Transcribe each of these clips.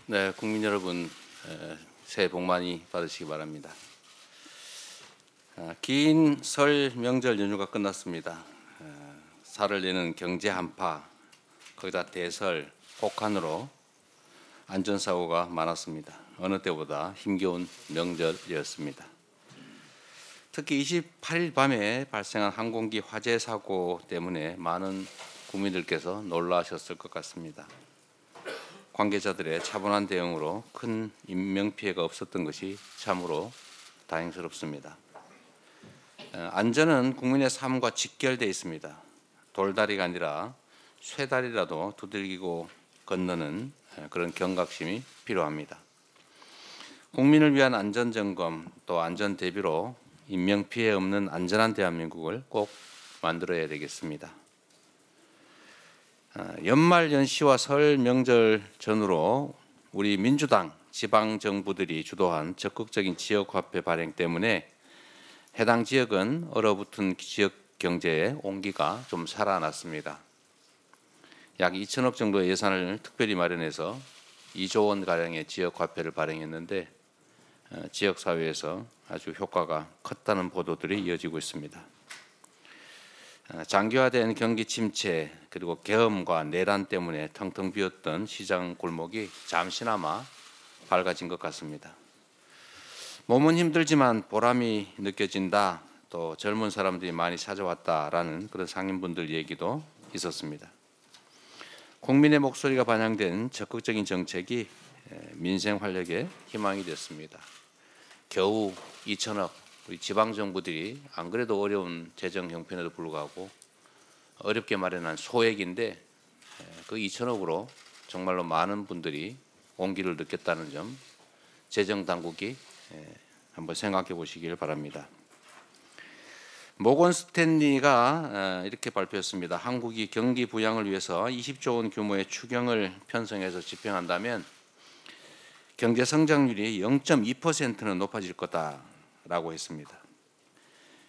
네, 국민 여러분, 새해 복 많이 받으시기 바랍니다. 긴 설 명절 연휴가 끝났습니다. 살을 내는 경제 한파, 거기다 대설, 혹한으로 안전사고가 많았습니다. 어느 때보다 힘겨운 명절이었습니다. 특히 28일 밤에 발생한 항공기 화재 사고 때문에 많은 국민들께서 놀라셨을 것 같습니다. 관계자들의 차분한 대응으로 큰 인명피해가 없었던 것이 참으로 다행스럽습니다. 안전은 국민의 삶과 직결되어 있습니다. 돌다리가 아니라 쇠다리라도 두들기고 건너는 그런 경각심이 필요합니다. 국민을 위한 안전점검 또 안전대비로 인명피해 없는 안전한 대한민국을 꼭 만들어야 되겠습니다. 연말 연시와 설 명절 전후로 우리 민주당 지방정부들이 주도한 적극적인 지역화폐 발행 때문에 해당 지역은 얼어붙은 지역 경제의 온기가 좀 살아났습니다. 약 2천억 정도의 예산을 특별히 마련해서 2조 원가량의 지역화폐를 발행했는데 지역사회에서 아주 효과가 컸다는 보도들이 이어지고 있습니다. 장기화된 경기 침체 그리고 계엄과 내란 때문에 텅텅 비었던 시장 골목이 잠시나마 밝아진 것 같습니다. 몸은 힘들지만 보람이 느껴진다. 또 젊은 사람들이 많이 찾아왔다라는 그런 상인분들 얘기도 있었습니다. 국민의 목소리가 반영된 적극적인 정책이 민생 활력의 희망이 됐습니다. 겨우 2천억 우리 지방정부들이 안 그래도 어려운 재정 형편에도 불구하고 어렵게 마련한 소액인데 그 2천억으로 정말로 많은 분들이 온기를 느꼈다는 점 재정당국이 한번 생각해 보시길 바랍니다. 모건 스탠리가 이렇게 발표했습니다. 한국이 경기 부양을 위해서 20조 원 규모의 추경을 편성해서 집행한다면 경제 성장률이 0.2%는 높아질 거다라고 했습니다.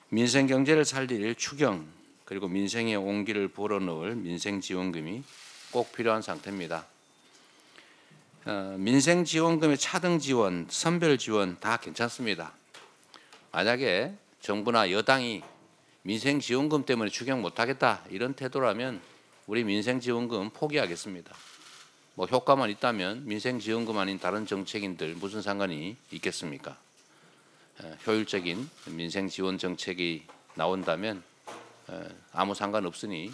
민생 경제를 살릴 추경 그리고 민생의 온기를 불어넣을 민생지원금이 꼭 필요한 상태입니다. 민생지원금의 차등 지원, 선별 지원 다 괜찮습니다. 만약에 정부나 여당이 민생지원금 때문에 추경 못하겠다 이런 태도라면 우리 민생지원금 포기하겠습니다. 뭐 효과만 있다면 민생지원금 아닌 다른 정책인들 무슨 상관이 있겠습니까? 효율적인 민생지원 정책이 나온다면 아무 상관없으니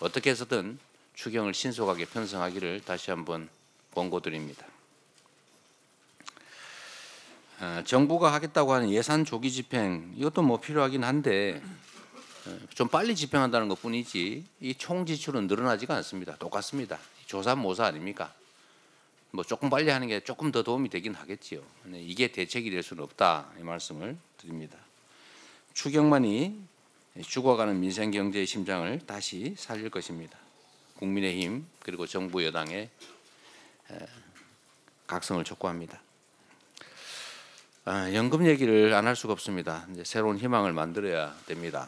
어떻게 해서든 추경을 신속하게 편성하기를 다시 한번 권고드립니다. 정부가 하겠다고 하는 예산 조기 집행 이것도 뭐 필요하긴 한데 좀 빨리 집행한다는 것뿐이지 이 총 지출은 늘어나지가 않습니다. 똑같습니다. 조삼모사 아닙니까? 뭐 조금 빨리 하는 게 조금 더 도움이 되긴 하겠지요. 이게 대책이 될 수는 없다 이 말씀을 드립니다. 추경만이 죽어가는 민생 경제의 심장을 다시 살릴 것입니다. 국민의힘 그리고 정부 여당의 각성을 촉구합니다. 연금 얘기를 안 할 수가 없습니다. 이제 새로운 희망을 만들어야 됩니다.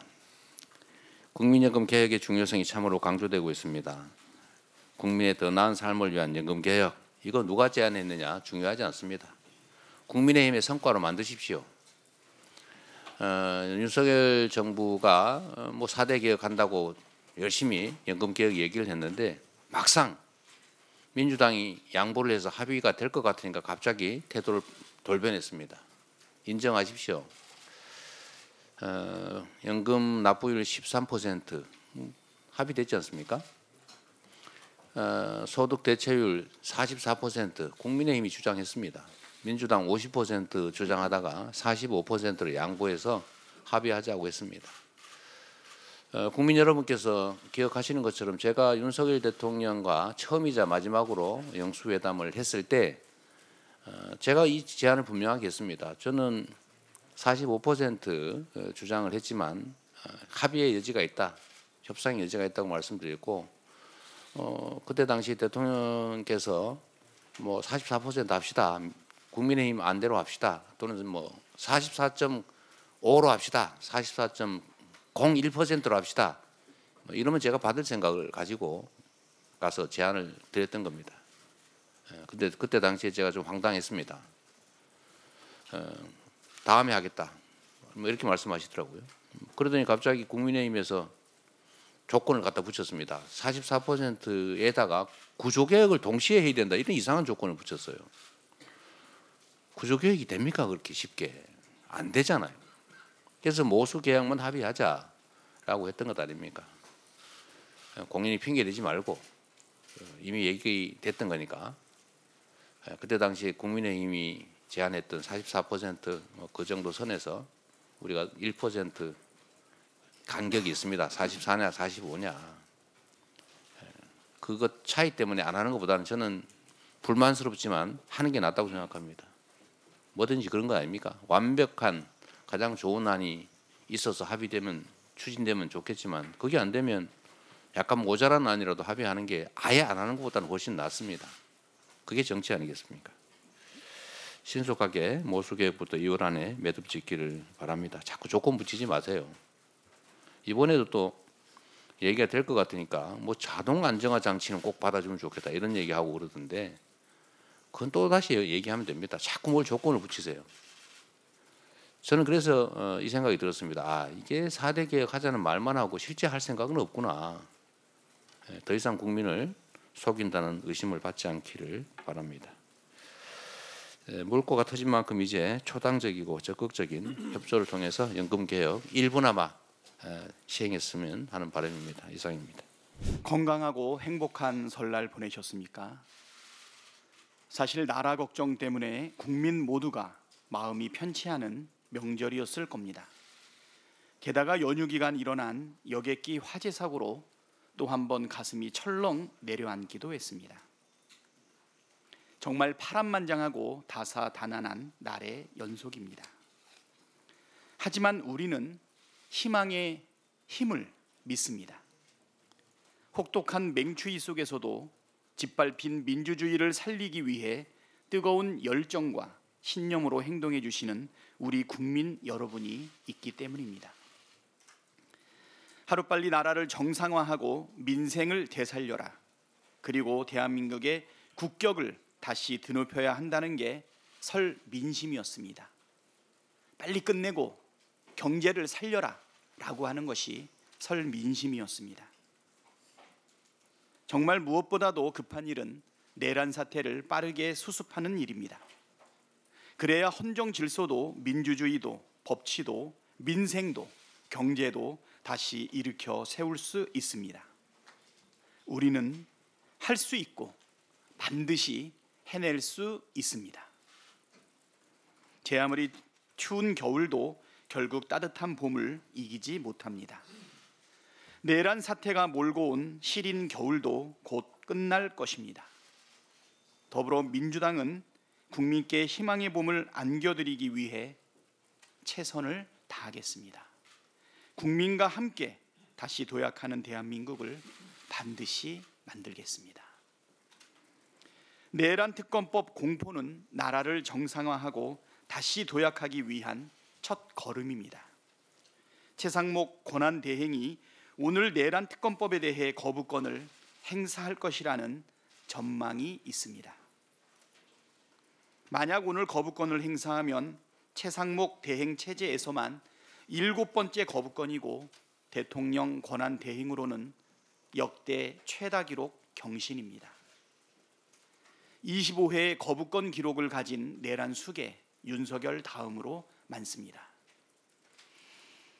국민연금 개혁의 중요성이 참으로 강조되고 있습니다. 국민의 더 나은 삶을 위한 연금 개혁 이거 누가 제안했느냐 중요하지 않습니다. 국민의힘의 성과로 만드십시오. 윤석열 정부가 뭐 4대 개혁한다고 열심히 연금 개혁 얘기를 했는데 막상 민주당이 양보를 해서 합의가 될 것 같으니까 갑자기 태도를 돌변했습니다. 인정하십시오. 연금 납부율 13% 합의됐지 않습니까? 소득 대체율 44% 국민의힘이 주장했습니다. 민주당 50% 주장하다가 45%를 양보해서 합의하자고 했습니다. 국민 여러분께서 기억하시는 것처럼 제가 윤석열 대통령과 처음이자 마지막으로 영수회담을 했을 때 제가 이 제안을 분명하게 했습니다. 저는 45% 주장을 했지만 합의의 여지가 있다, 협상의 여지가 있다고 말씀드렸고 그때 당시 대통령께서 뭐 44% 합시다, 국민의힘 안대로 합시다, 또는 뭐 44.5로 합시다, 44.01%로 합시다. 이러면 제가 받을 생각을 가지고 가서 제안을 드렸던 겁니다. 근데 그때 당시에 제가 좀 황당했습니다. 다음에 하겠다, 뭐 이렇게 말씀하시더라고요. 그러더니 갑자기 국민의힘에서 조건을 갖다 붙였습니다. 44%에다가 구조개혁을 동시에 해야 된다, 이런 이상한 조건을 붙였어요. 구조개혁이 됩니까? 그렇게 쉽게 안 되잖아요. 그래서 모수 개혁만 합의하자라고 했던 것 아닙니까? 공인이 핑계 대지 말고 이미 얘기됐던 거니까. 그때 당시 국민의힘이 제안했던 44%그 정도 선에서 우리가 1% 간격이 있습니다. 44냐 45냐. 그것 차이 때문에 안 하는 것보다는 저는 불만스럽지만 하는 게 낫다고 생각합니다. 뭐든지 그런 거 아닙니까? 완벽한 가장 좋은 안이 있어서 합의되면, 추진되면 좋겠지만 그게 안 되면 약간 모자란 안이라도 합의하는 게 아예 안 하는 것보다는 훨씬 낫습니다. 그게 정치 아니겠습니까? 신속하게 모수개혁부터 2월 안에 매듭 짓기를 바랍니다. 자꾸 조건 붙이지 마세요. 이번에도 또 얘기가 될 것 같으니까 뭐 자동 안정화 장치는 꼭 받아주면 좋겠다, 이런 얘기하고 그러던데, 그건 또 다시 얘기하면 됩니다. 자꾸 뭘 조건을 붙이세요. 저는 그래서 이 생각이 들었습니다. 이게 4대 개혁하자는 말만 하고 실제 할 생각은 없구나. 더 이상 국민을 속인다는 의심을 받지 않기를 바랍니다. 물꼬가 터진 만큼 이제 초당적이고 적극적인 협조를 통해서 연금개혁 일부나마 시행했으면 하는 바람입니다. 이상입니다. 건강하고 행복한 설날 보내셨습니까? 사실 나라 걱정 때문에 국민 모두가 마음이 편치 않은 명절이었을 겁니다. 게다가 연휴 기간 일어난 여객기 화재 사고로 또 한 번 가슴이 철렁 내려앉기도 했습니다. 정말 파란만장하고 다사다난한 날의 연속입니다. 하지만 우리는 희망의 힘을 믿습니다. 혹독한 맹추위 속에서도 짓밟힌 민주주의를 살리기 위해 뜨거운 열정과 신념으로 행동해 주시는 우리 국민 여러분이 있기 때문입니다. 하루빨리 나라를 정상화하고 민생을 되살려라, 그리고 대한민국의 국격을 다시 드높여야 한다는 게 설 민심이었습니다. 빨리 끝내고 경제를 살려라 라고 하는 것이 설 민심이었습니다. 정말 무엇보다도 급한 일은 내란 사태를 빠르게 수습하는 일입니다. 그래야 헌정 질서도 민주주의도 법치도 민생도 경제도 다시 일으켜 세울 수 있습니다. 우리는 할 수 있고 반드시 해낼 수 있습니다. 제 아무리 추운 겨울도 결국 따뜻한 봄을 이기지 못합니다. 내란 사태가 몰고 온 시린 겨울도 곧 끝날 것입니다. 더불어민주당은 국민께 희망의 봄을 안겨드리기 위해 최선을 다하겠습니다. 국민과 함께 다시 도약하는 대한민국을 반드시 만들겠습니다. 내란 특검법 공포는 나라를 정상화하고 다시 도약하기 위한 첫 걸음입니다. 최상목 권한대행이 오늘 내란 특검법에 대해 거부권을 행사할 것이라는 전망이 있습니다. 만약 오늘 거부권을 행사하면 최상목 대행 체제에서만 7번째 거부권이고 대통령 권한 대행으로는 역대 최다 기록 경신입니다. 25회의 거부권 기록을 가진 내란 수계 윤석열 다음으로 많습니다.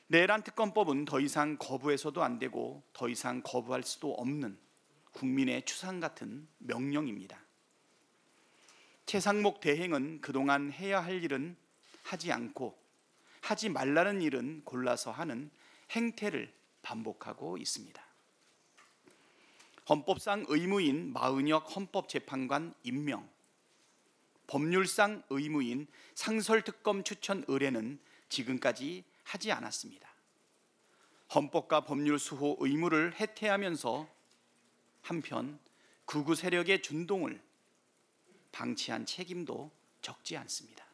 내란 특검법은 더 이상 거부해서도 안 되고 더 이상 거부할 수도 없는 국민의 추상 같은 명령입니다. 최상목 대행은 그동안 해야 할 일은 하지 않고 하지 말라는 일은 골라서 하는 행태를 반복하고 있습니다. 헌법상 의무인 마은혁 헌법재판관 임명, 법률상 의무인 상설특검 추천 의뢰는 지금까지 하지 않았습니다. 헌법과 법률 수호 의무를 해태하면서 한편 극우 세력의 준동을 방치한 책임도 적지 않습니다.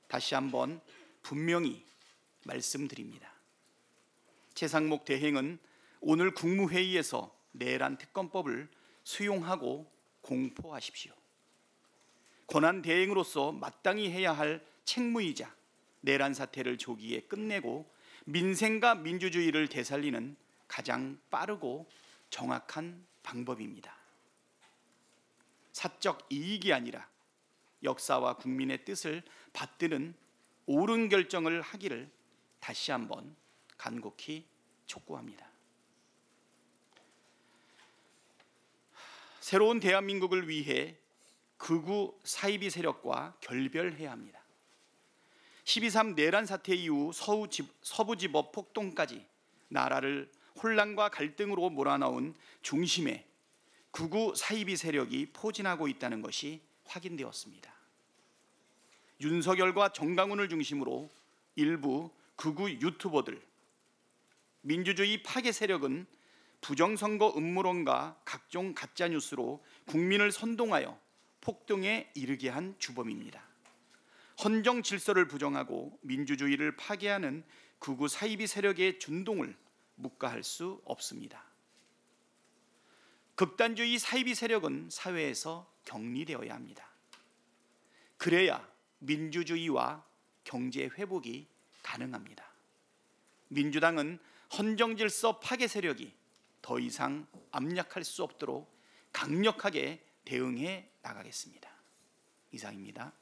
다시 한번 분명히 말씀드립니다. 최상목 대행은 오늘 국무회의에서 내란 특검법을 수용하고 공포하십시오. 권한 대행으로서 마땅히 해야 할 책무이자 내란 사태를 조기에 끝내고 민생과 민주주의를 되살리는 가장 빠르고 정확한 방법입니다. 사적 이익이 아니라 역사와 국민의 뜻을 받드는 옳은 결정을 하기를 다시 한번 간곡히 촉구합니다. 새로운 대한민국을 위해 극우 사이비 세력과 결별해야 합니다. 12.3 내란 사태 이후 서부지법 폭동까지 나라를 혼란과 갈등으로 몰아넣은 중심에 극우 사이비 세력이 포진하고 있다는 것이 확인되었습니다. 윤석열과 정강훈을 중심으로 일부 극우 유튜버들, 민주주의 파괴 세력은 부정선거 음모론과 각종 가짜뉴스로 국민을 선동하여 폭동에 이르게 한 주범입니다. 헌정 질서를 부정하고 민주주의를 파괴하는 극우 사이비 세력의 준동을 묵과할 수 없습니다. 극단주의 사이비 세력은 사회에서 격리되어야 합니다. 그래야 민주주의와 경제 회복이 가능합니다. 민주당은 헌정 질서 파괴 세력이 더 이상 압력할 수 없도록 강력하게 대응해 나가겠습니다. 이상입니다.